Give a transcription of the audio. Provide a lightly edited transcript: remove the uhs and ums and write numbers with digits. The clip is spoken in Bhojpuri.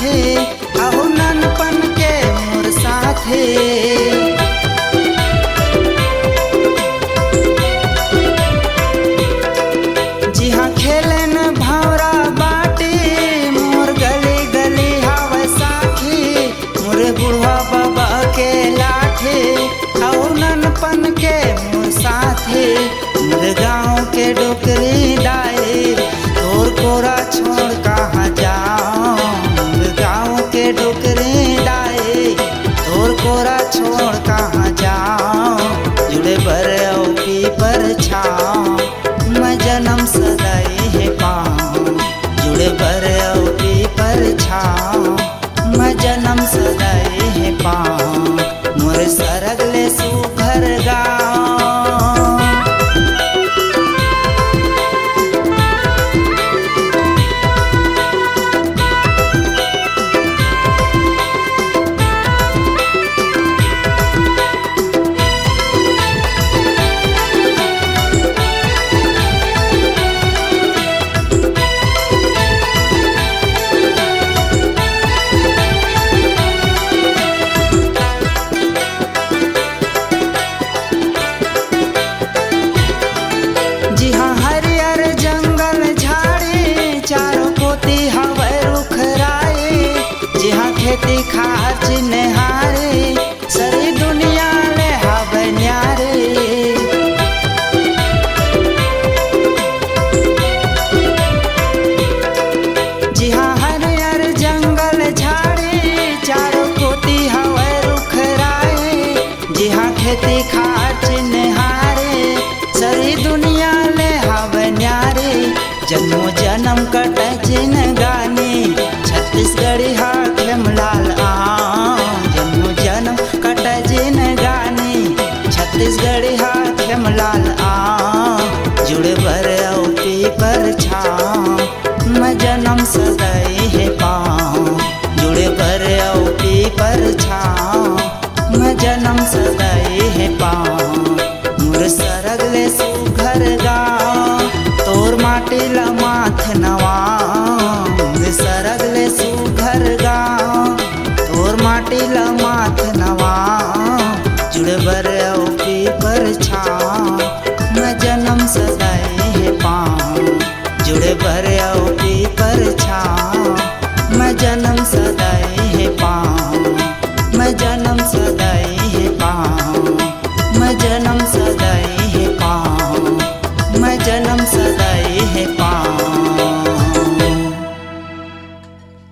लाठे अहो ननपन के मोर साथे। जी हाँ खेले न भौरा बाटे मोर गली गली हवा साखी मोरे बुढ़वा बाबा के लाठे अहो ननपन के मोर साथे। मोर गाँव के डोकरी डाए तोर कोरा छोड़ कहाँ जाओ। मोर गाँव के डोकरी डाए तोर कोरा छोड़ कहाँ जाओ। जुड़े बर पीपर छाओ मैं जन्म सदाई है पाऊँ। जुड़े बर पीपर छाओ मैं जन्म सदाई है पाऊँ। मोर सरगले सुघर गाँव। जी हाँ हरियर जंगल झाड़ी चारों पोती हवे रुख राए। जी हाँ खेती खाच निहारे सारी दुनिया ले हवे न्यारे। जी हाँ हरियर जंगल झाड़ी चारों पोती हवे रुख राए। जी हाँ खेती खाच निहारे सारी दुनिया ले हवे न्यारे। जन्मो जन्म कटे जिन गाने छत्तीसगढ़ी हाथम लाल जन्मो जन्म कटे जिन गाने छत्तीसगढ़ी हाथम लाल जुड़े बर पीपर छाओ मैं जन्म सदाई है पाऊँ। जुड़े बर पीपर छाओ मैं जन्म सदाई है पाऊँ। मोर सरगले सुघर गाँव तोर माटी ला माथ नवा। मोर सरगले सुघर गाँव तोर माटी ला माथ नवा। जुड़े बर पीपर छाओ मैं जन्म सदाई है पाऊँ। जुड़े बर पीपर छाओ मैं जन्म सदाई है पाऊँ। मैं जन्म सदाई